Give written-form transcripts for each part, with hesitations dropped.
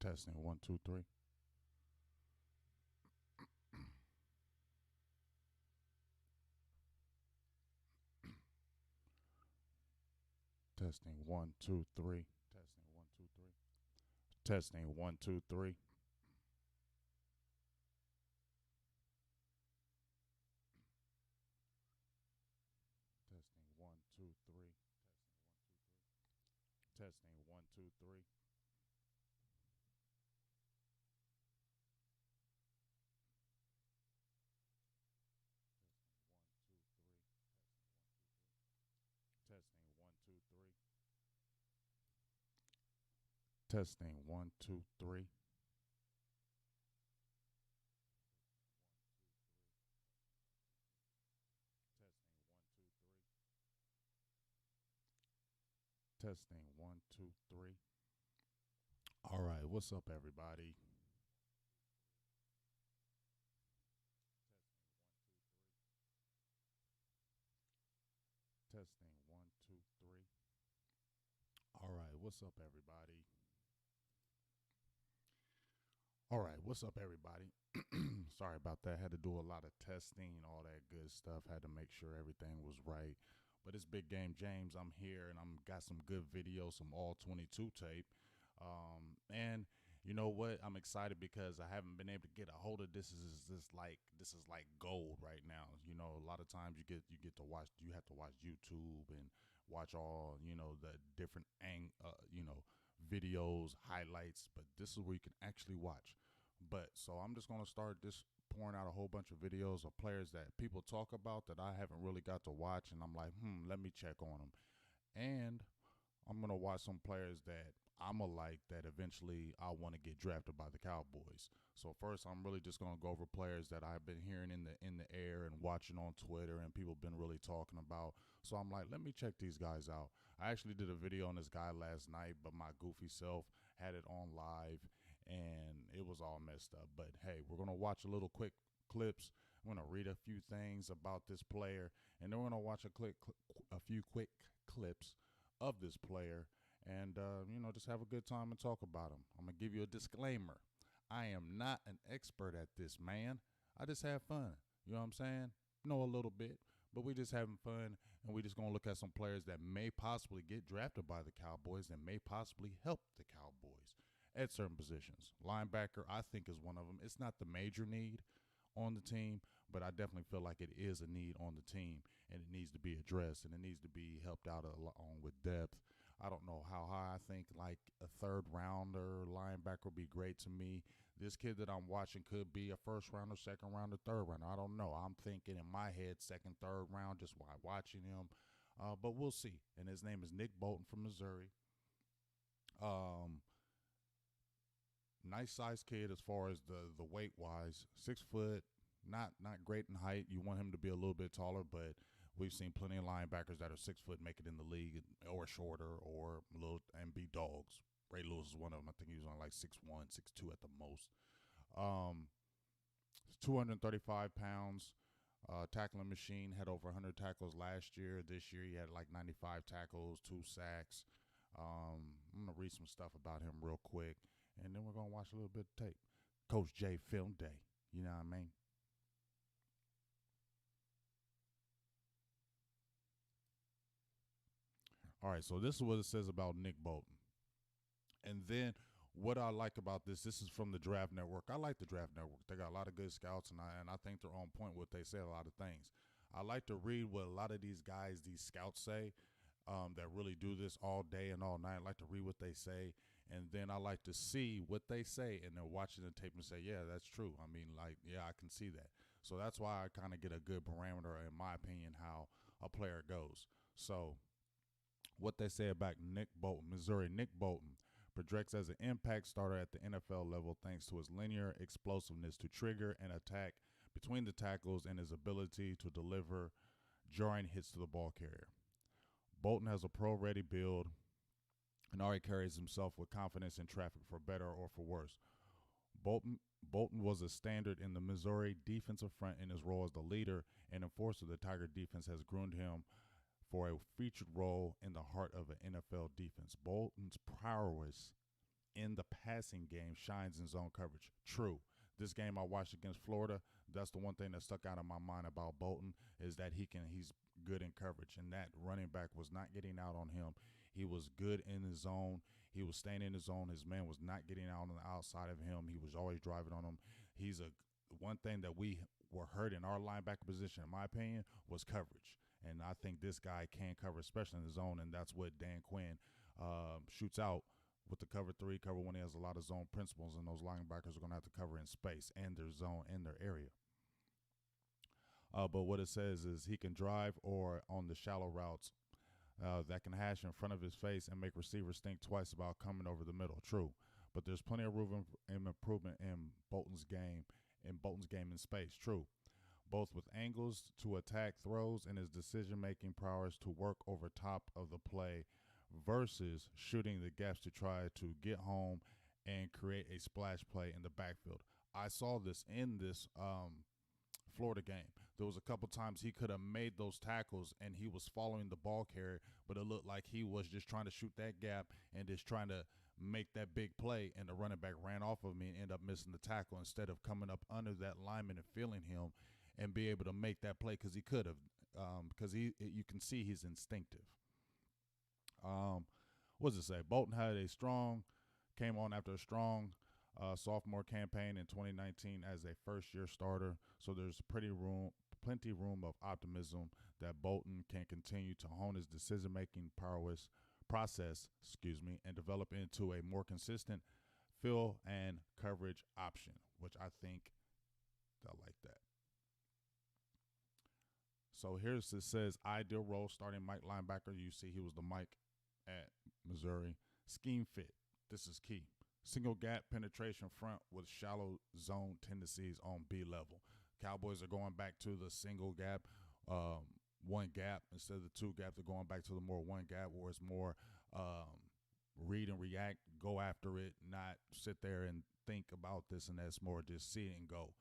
Testing one, two, three. Testing one, two, three. Testing one, two, three. Testing one, two, three. Testing one, two, three. Testing one, two, three. Testing one, two, three. Testing one, two, three. Testing one, two, three. Testing one, two, three. All right, what's up, everybody? Testing one, two, three. All right, what's up, everybody? All right, what's up, everybody? Sorry about that. Had to do a lot of testing, all that good stuff. Had to make sure everything was right. But it's Big Game James. I'm here, and I'm got some good videos, some all 22 tape. And you know what? I'm excited because I haven't been able to get a hold of this. This is like gold right now. You know, a lot of times you get to watch. You have to watch YouTube and watch all the different videos, highlights. But this is where you can actually watch. But so I'm just gonna start this pouring out a whole bunch of videos of players that people talk about that I haven't really got to watch, and I'm like, let me check on them. And I'm gonna watch some players that I'm a like that eventually I want to get drafted by the Cowboys. So first, I'm really just gonna go over players that I've been hearing in the air and watching on Twitter, and people been really talking about. So I'm like, let me check these guys out. I actually did a video on this guy last night, but my goofy self had it on live, and it was all messed up. But hey, we're gonna watch a little quick clips. I'm gonna read a few things about this player, and then we're gonna watch a few quick clips of this player, and just have a good time and talk about him. I'm gonna give you a disclaimer. I am not an expert at this, man. I just have fun. You know what I'm saying? Know a little bit, but we just having fun, and we just gonna look at some players that may possibly get drafted by the Cowboys and may possibly help the Cowboys at certain positions. Linebacker, I think, is one of them. It's not the major need on the team, but I definitely feel like it is a need on the team, and it needs to be addressed, and it needs to be helped out along with depth. I don't know how high. I think like a third rounder linebacker would be great to me. This kid that I'm watching could be a first rounder, second rounder, third rounder. I don't know. I'm thinking in my head second, third round just while watching him. But we'll see. And his name is Nick Bolton from Missouri. Um, Nice sized kid as far as the weight wise. 6 foot, not great in height. You want him to be a little bit taller, but we've seen plenty of linebackers that are 6 foot make it in the league or shorter or a little and be dogs. Ray Lewis is one of them. I think he was on like 6'1", 6'2" at the most. 235 pounds. Tackling machine, had over 100 tackles last year. This year he had like 95 tackles, 2 sacks. I'm gonna read some stuff about him real quick, and then we're gonna watch a little bit of tape. Coach J Film Day. You know what I mean? All right, so this is what it says about Nick Bolton. And then what I like about this is from the Draft Network. I like the Draft Network. They got a lot of good scouts, and I think they're on point with what they say a lot of things. I like to read what a lot of these guys, these scouts say, that really do this all day and all night. I like to read what they say, and then I like to see what they say, and then watching the tape and say, yeah, that's true. I mean, like, yeah, I can see that. So that's why I kind of get a good parameter, in my opinion, how a player goes. So what they say about Nick Bolton, Missouri. Nick Bolton projects as an impact starter at the NFL level thanks to his linear explosiveness to trigger and attack between the tackles and his ability to deliver jarring hits to the ball carrier. Bolton has a pro-ready build and already carries himself with confidence in traffic for better or for worse. Bolton was a standard in the Missouri defensive front in his role as the leader and enforcer. The Tiger defense has groomed him for a featured role in the heart of an NFL defense. Bolton's prowess in the passing game shines in zone coverage. True. This game I watched against Florida, that's the one thing that stuck out of my mind about Bolton is that he's good in coverage, and that running back was not getting out on him. He was good in his zone. He was staying in his zone. His man was not getting out on the outside of him. He was always driving on him. He's a one thing that we were hurt in our linebacker position, in my opinion, was coverage. And I think this guy can cover, especially in the zone, and that's what Dan Quinn shoots out with the cover 3, cover 1. He has a lot of zone principles, and those linebackers are going to have to cover in space and their zone and their area. But what it says is he can drive or on the shallow routes that can hash in front of his face and make receivers think twice about coming over the middle. True. But there's plenty of room and improvement in Bolton's game in space. True. Both with angles to attack throws and his decision-making prowess to work over top of the play versus shooting the gaps to try to get home and create a splash play in the backfield. I saw this in this Florida game. There was a couple times he could have made those tackles and he was following the ball carrier, but it looked like he was just trying to shoot that gap and just trying to make that big play, and the running back ran off of me and ended up missing the tackle instead of coming up under that lineman and feeling him and be able to make that play because he could have, because you can see he's instinctive. What does it say? Bolton came on after a strong sophomore campaign in 2019 as a first-year starter, so there's plenty room of optimism that Bolton can continue to hone his decision-making process, and develop into a more consistent fill and coverage option, which I think I like that. So it says ideal role starting Mike linebacker. You see he was the Mike at Missouri. Scheme fit. This is key. Single gap penetration front with shallow zone tendencies on B level. Cowboys are going back to the single gap, one gap instead of the two gaps. They're going back to the more one gap where it's more read and react, go after it, not sit there and think about this and that's more just see it and go.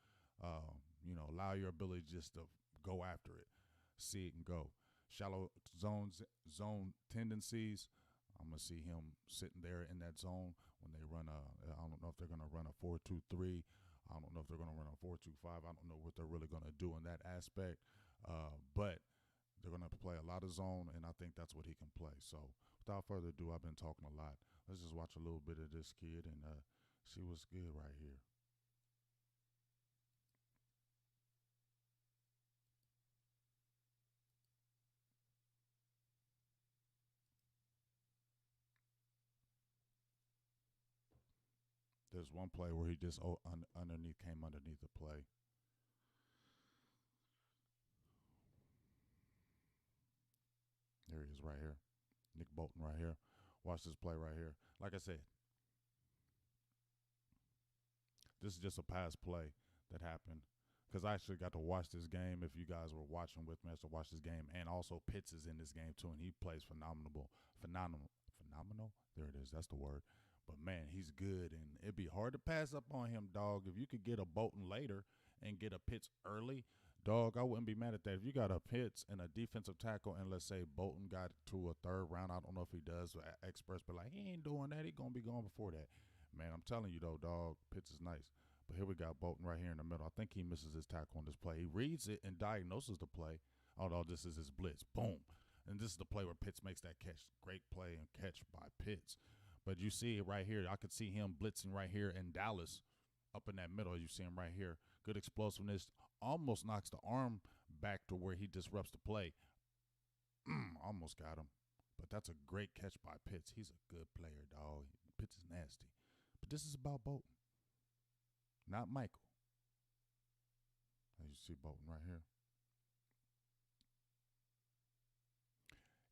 Allow your ability just to go after it, see it and go. Shallow zone tendencies. I'm going to see him sitting there in that zone when they run I don't know if they're going to run a 4-2-3. I don't know if they're going to run a 4-2-5. I don't know what they're really going to do in that aspect. But they're going to play a lot of zone, and I think that's what he can play. So without further ado, I've been talking a lot. Let's just watch a little bit of this kid and see what's good right here. There's one play where he just came underneath the play. There he is right here. Nick Bolton right here. Watch this play right here. Like I said, this is just a pass play that happened because I actually got to watch this game. If you guys were watching with me, I to watch this game, and also Pitts is in this game too, and he plays phenomenal. There it is. That's the word. But man, he's good, and it'd be hard to pass up on him, dog. If you could get a Bolton later and get a Pitts early, dog, I wouldn't be mad at that. If you got a Pitts and a defensive tackle, and let's say Bolton got to a third round, I don't know if he does. Experts be like, he ain't doing that. He gonna be gone before that. Man, I'm telling you though, dog, Pitts is nice. But here we got Bolton right here in the middle. I think he misses his tackle on this play. He reads it and diagnoses the play. Although this is his blitz. Boom. And this is the play where Pitts makes that catch. Great play and catch by Pitts. But you see it right here. I could see him blitzing right here in Dallas up in that middle. You see him right here. Good explosiveness. Almost knocks the arm back to where he disrupts the play. Almost got him. But that's a great catch by Pitts. He's a good player, dog. Pitts is nasty. But this is about Bolton, not Michael. As you see Bolton right here.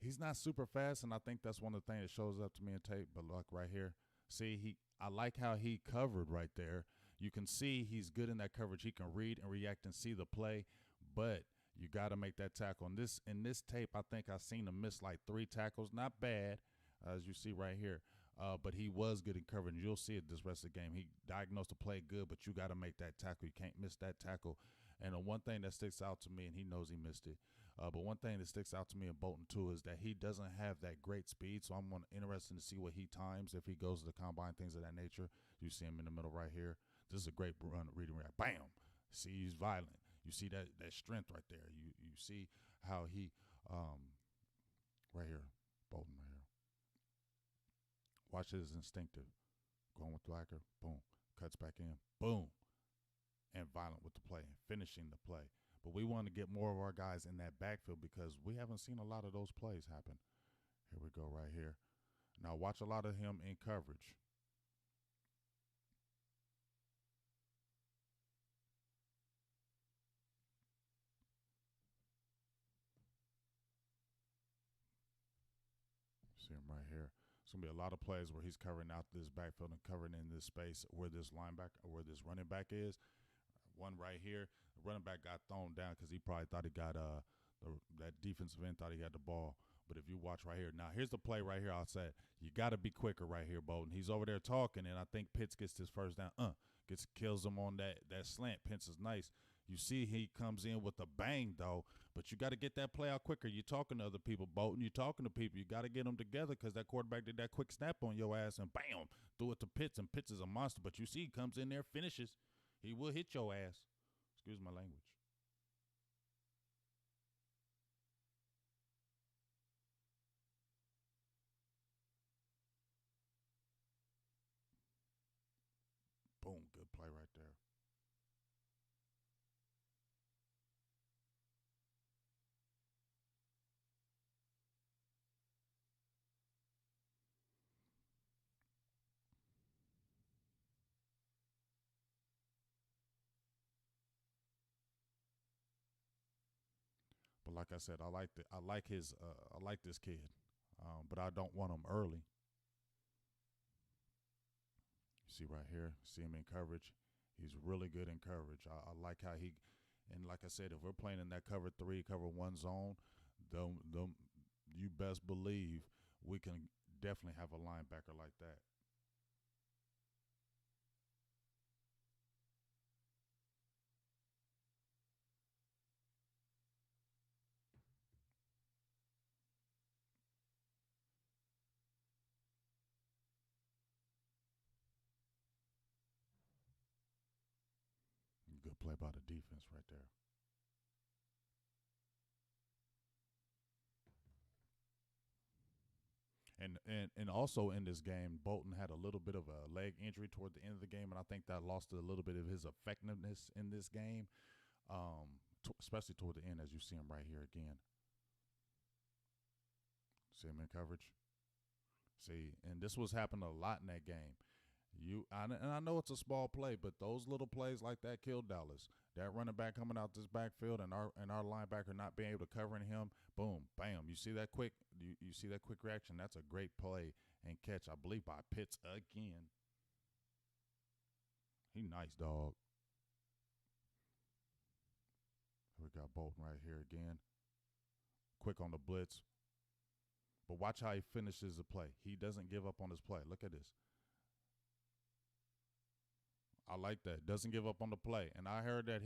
He's not super fast, and I think that's one of the things that shows up to me in tape. But look right here. See, I like how he covered right there. You can see he's good in that coverage. He can read and react and see the play, but you got to make that tackle. In this tape, I think I've seen him miss like 3 tackles. Not bad, as you see right here. But he was good in coverage. You'll see it this rest of the game. He diagnosed the play good, but you got to make that tackle. You can't miss that tackle. And the one thing that sticks out to me, and he knows he missed it, But one thing that sticks out to me in Bolton too is that he doesn't have that great speed. So I'm interested to see what he times if he goes to the combine, things of that nature. You see him in the middle right here. This is a great run, reading right. Bam. See, he's violent. You see that strength right there. You see how he right here, Bolton right here. Watch his instinctive. Going with Blacker, boom. Cuts back in, boom. And violent with the play and finishing the play. But we want to get more of our guys in that backfield because we haven't seen a lot of those plays happen. Here we go right here. Now watch a lot of him in coverage. See him right here. It's gonna be a lot of plays where he's covering out this backfield and covering in this space where this linebacker, where this running back is. One right here, the running back got thrown down because he probably thought he got that defensive end thought he had the ball. But if you watch right here, now here's the play right here. I said you got to be quicker right here, Bolton. He's over there talking, and I think Pitts gets his first down. Kills him on that slant. Pitts is nice. You see he comes in with a bang though, but you got to get that play out quicker. You're talking to other people, Bolton. You're talking to people. You got to get them together because that quarterback did that quick snap on your ass and bam, threw it to Pitts, and Pitts is a monster. But you see he comes in there, finishes. He will hit your ass. Excuse my language. Boom, good play right there. But like I said, I like this kid, but I don't want him early. You see right here, see him in coverage. He's really good in coverage. I like how he, and like I said, if we're playing in that cover 3, cover 1 zone, you best believe we can definitely have a linebacker like that. Good play by the defense right there. And also in this game, Bolton had a little bit of a leg injury toward the end of the game, and I think that lost a little bit of his effectiveness in this game, especially toward the end, as you see him right here again. See him in coverage. See, and this was happening a lot in that game. And I know it's a small play, but those little plays like that killed Dallas. That running back coming out this backfield and our linebacker not being able to cover him, boom, bam. You see that quick you see that quick reaction. That's a great play and catch, I believe, by Pitts again. He nice, dog. We got Bolton right here again. Quick on the blitz. But watch how he finishes the play. He doesn't give up on his play. Look at this. I like that. Doesn't give up on the play. And I heard that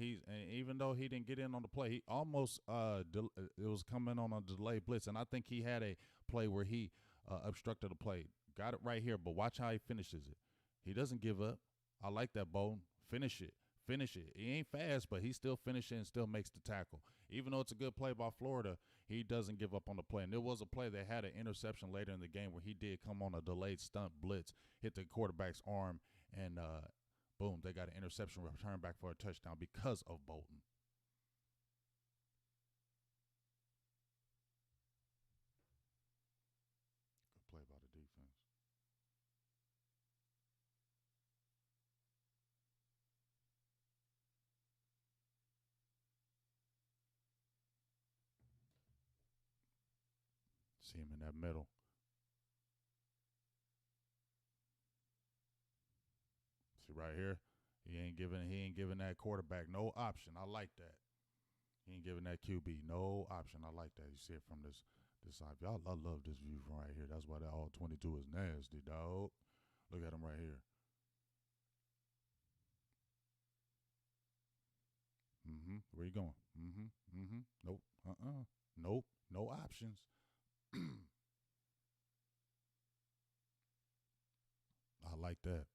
even though he didn't get in on the play, he almost it was coming on a delayed blitz. And I think he had a play where he obstructed the play. Got it right here, but watch how he finishes it. He doesn't give up. I like that, Bolton. Finish it. Finish it. He ain't fast, but he still finishes and still makes the tackle. Even though it's a good play by Florida, he doesn't give up on the play. And there was a play that had an interception later in the game where he did come on a delayed stunt blitz, hit the quarterback's arm, and boom, they got an interception return back for a touchdown because of Bolton. Good play by the defense. See him in that middle. See right here, he ain't giving that quarterback no option. I like that. He ain't giving that QB no option. I like that. You see it from this side. Y'all, I love this view from right here. That's why that all 22 is nasty, dog. Look at him right here. Where you going? Nope. Nope, no options. I like that.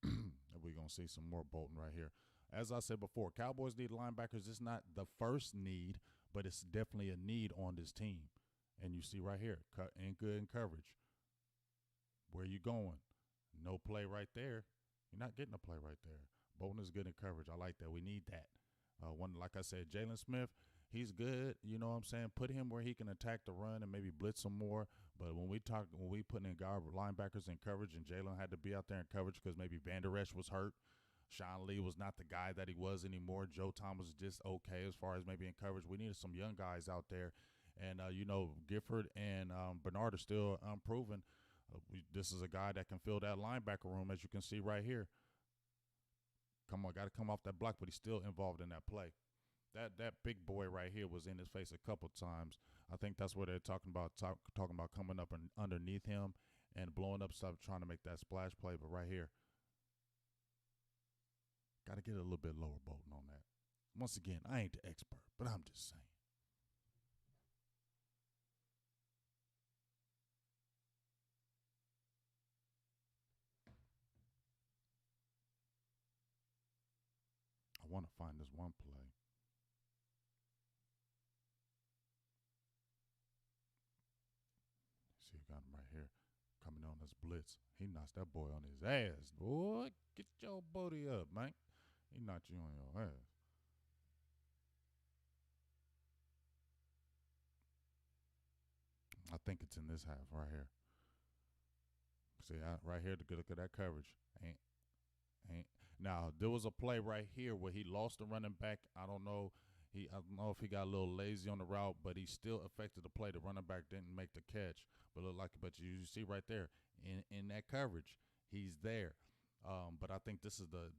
We're going to see some more Bolton right here. As I said before, Cowboys need linebackers. It's not the first need, but it's definitely a need on this team. And you see right here, cut in good in coverage. Where you going? No play right there. You're not getting a play right there. Bolton is good in coverage. I like that. We need that. One, like I said, Jalen Smith, he's good. You know what I'm saying? Put him where he can attack the run and maybe blitz some more. But when we put in guard linebackers in coverage, and Jalen had to be out there in coverage because maybe Van Der Esch was hurt. Sean Lee was not the guy that he was anymore. Joe Thomas was just okay as far as maybe in coverage. We needed some young guys out there. And, Gifford and Bernard are still unproven. This is a guy that can fill that linebacker room, as you can see right here. Come on, got to come off that block, but he's still involved in that play. That big boy right here was in his face a couple times. I think that's what they're talking about. Talking about coming up underneath him and blowing up stuff, trying to make that splash play. But right here, got to get a little bit lower, Bolton, on that. Once again, I ain't the expert, but I'm just saying. I want to find this one play. See, you got him right here coming on this blitz. He knocks that boy on his ass. Boy, get your booty up, man. He knocked you on your ass. I think it's in this half right here. See, right here, look at that coverage. Ain't. Now, there was a play right here where he lost the running back. I don't know. I don't know if he got a little lazy on the route, but he still affected the play. The running back didn't make the catch, but you see right there in that coverage, he's there. But I think this is the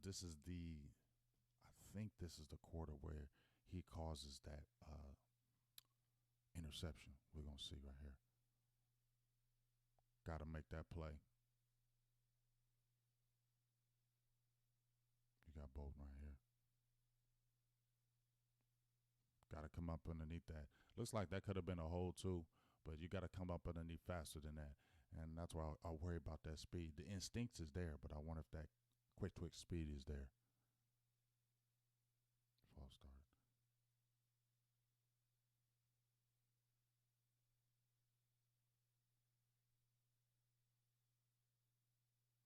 quarter where he causes that interception. We're gonna see right here. Got to make that play. You got Bolton right here. Got to come up underneath that. Looks like that could have been a hole too, but you got to come up underneath faster than that. And that's why I worry about that speed. The instincts is there, but I wonder if that quick twitch speed is there. False start.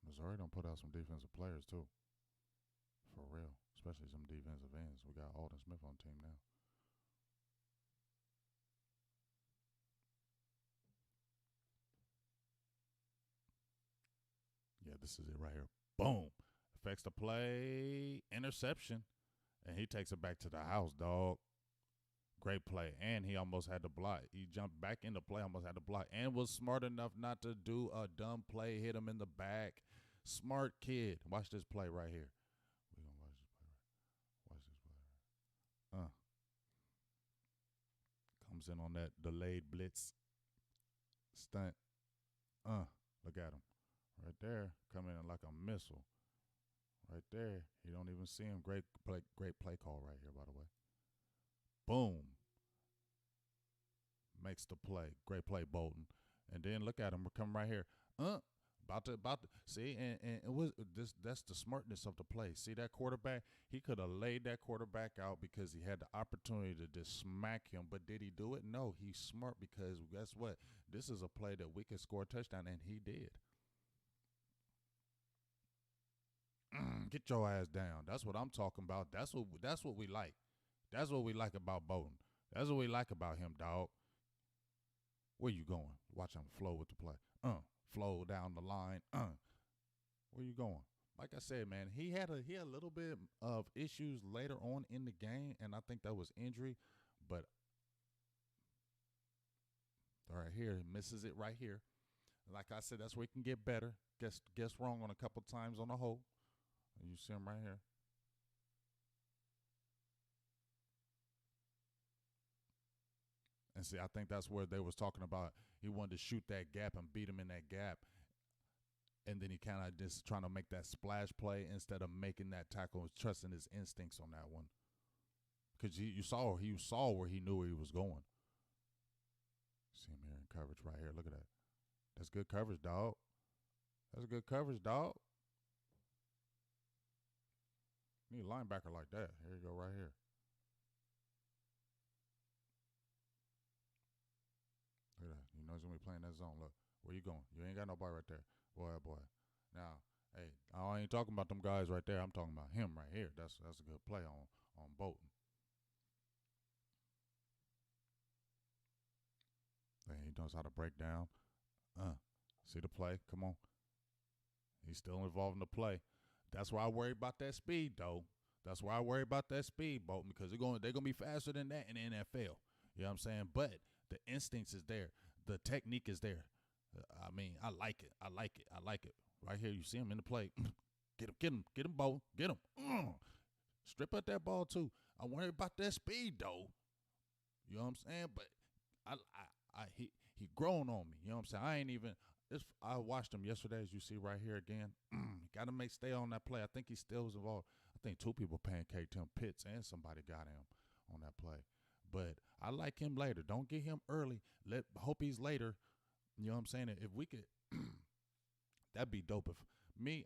Missouri don't put out some defensive players too. For real. Especially some defensive ends. We got Alden Smith on team now. Yeah, this is it right here. Boom. Affects the play. Interception. And he takes it back to the house, dog. Great play. And he almost had to block. He jumped back into play, almost had to block, and was smart enough not to do a dumb play, hit him in the back. Smart kid. Watch this play right here. We're going to watch this play right. Watch this play right. Comes in on that delayed blitz stunt. Look at him. Right there. Coming in like a missile. Right there. You don't even see him. Great play call right here, by the way. Boom. Makes the play. Great play, Bolton. And then look at him. We're coming right here. About to see, and it was this. That's the smartness of the play. See that quarterback? He could have laid that quarterback out because he had the opportunity to just smack him. But did he do it? No. He's smart because guess what? This is a play that we could score a touchdown, and he did. Get your ass down. That's what I'm talking about. That's what we like. That's what we like about Bolton. That's what we like about him, dog. Where you going? Watch him flow with the play. Flow down the line. Where you going? Like I said, man, he had a little bit of issues later on in the game, and I think that was injury. But right here, misses it right here. Like I said, that's where he can get better. Guess wrong on a couple times on the hole. You see him right here. And see, I think that's where they was talking about. He wanted to shoot that gap and beat him in that gap. And then he kind of just trying to make that splash play instead of making that tackle, trusting his instincts on that one. Because you saw where he knew where he was going. See him here in coverage right here. Look at that. That's good coverage, dog. That's good coverage, dog. Need a linebacker like that. Here you go, right here. Look at that. You know he's gonna be playing that zone. Look, where you going? You ain't got nobody right there. Boy, boy. Now, hey, I ain't talking about them guys right there. I'm talking about him right here. That's a good play on Bolton. And he knows how to break down. See the play? Come on. He's still involved in the play. That's why I worry about that speed, though. That's why I worry about that speed, Bolton, because they're gonna be faster than that in the NFL. You know what I'm saying? But the instincts is there. The technique is there. I mean, I like it. I like it. I like it. Right here, you see him in the play. Get him, Bolton. Get him. Strip out that ball too. I worry about that speed, though. You know what I'm saying? But he grown on me. You know what I'm saying? I ain't even. I watched him yesterday, as you see right here again. Got to stay on that play. I think he still was involved. I think two people pancaked him, Pitts and somebody got him on that play. But I like him later. Don't get him early. Hope he's later. You know what I'm saying? If we could, that'd be dope. If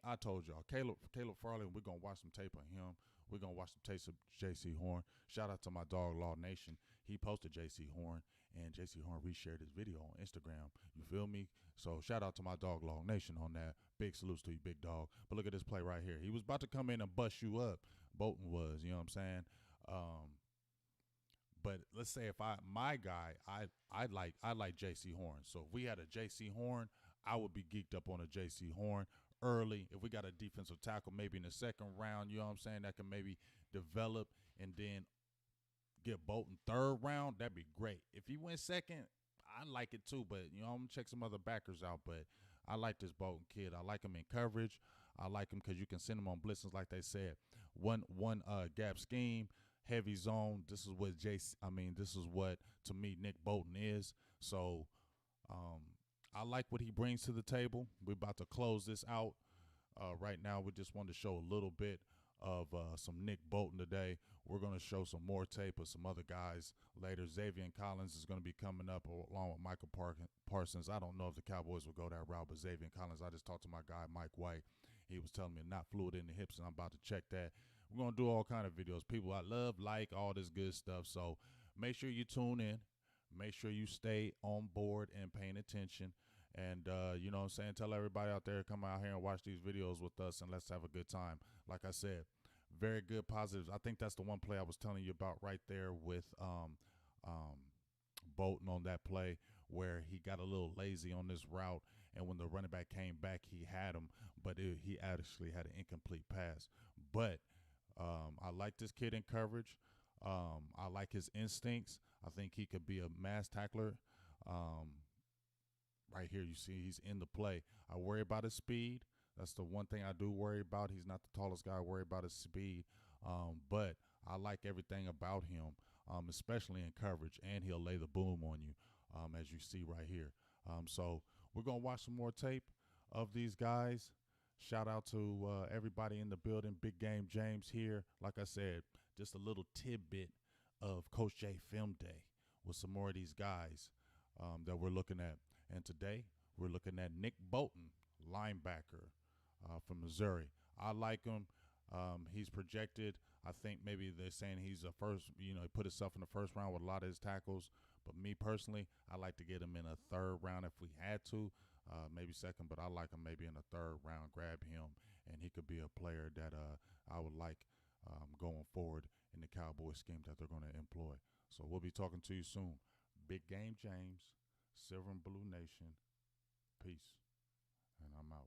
I told y'all, Caleb Farley, we're gonna watch some tape on him. We're gonna watch some tape of J.C. Horn. Shout out to my dog Law Nation. He posted J.C. Horn, and J.C. Horn reshared his video on Instagram. You feel me? So shout out to my dog Law Nation on that. Big salutes to you, big dog. But look at this play right here. He was about to come in and bust you up. Bolton was. You know what I'm saying? But let's say if my guy, I like J.C. Horn. So if we had a J.C. Horn, I would be geeked up on a J.C. Horn early. If we got a defensive tackle maybe in the second round, you know what I'm saying, that can maybe develop and then get Bolton third round, that'd be great. If he went second, I like it too. But I'm gonna check some other backers out. But I like this Bolton kid. I like him in coverage. I like him because you can send him on blitzes, like they said. One gap scheme. Heavy zone. This is what this is what to me Nick Bolton is. So I like what he brings to the table. We're about to close this out. Right now, we just wanted to show a little bit of some Nick Bolton today. We're going to show some more tape of some other guys later. Xavier Collins is going to be coming up along with Michael Parsons. I don't know if the Cowboys will go that route, but Xavier Collins, I just talked to my guy, Mike White. He was telling me not fluid in the hips, and I'm about to check that. We're going to do all kind of videos. People I love, like, all this good stuff. So make sure you tune in. Make sure you stay on board and paying attention. And, you know what I'm saying, tell everybody out there, come out here and watch these videos with us, and let's have a good time. Like I said, very good positives. I think that's the one play I was telling you about right there with Bolton on that play where he got a little lazy on this route, and when the running back came back, he had him, but he actually had an incomplete pass. But I like this kid in coverage. I like his instincts. I think he could be a mass tackler. Right here, you see he's in the play. I worry about his speed. That's the one thing I do worry about. He's not the tallest guy. I worry about his speed. But I like everything about him, especially in coverage, and he'll lay the boom on you, as you see right here. So we're going to watch some more tape of these guys. Shout out to everybody in the building. Big Game James here. Like I said, just a little tidbit of Coach J Film Day with some more of these guys that we're looking at. And today we're looking at Nick Bolton, linebacker from Missouri. I like him. He's projected. I think maybe they're saying he's a first, he put himself in the first round with a lot of his tackles. But me personally, I like to get him in a third round if we had to. Maybe second, but I like him maybe in the third round. Grab him, and he could be a player that I would like going forward in the Cowboy scheme that they're going to employ. So we'll be talking to you soon. Big Game James, Silver and Blue Nation. Peace, and I'm out.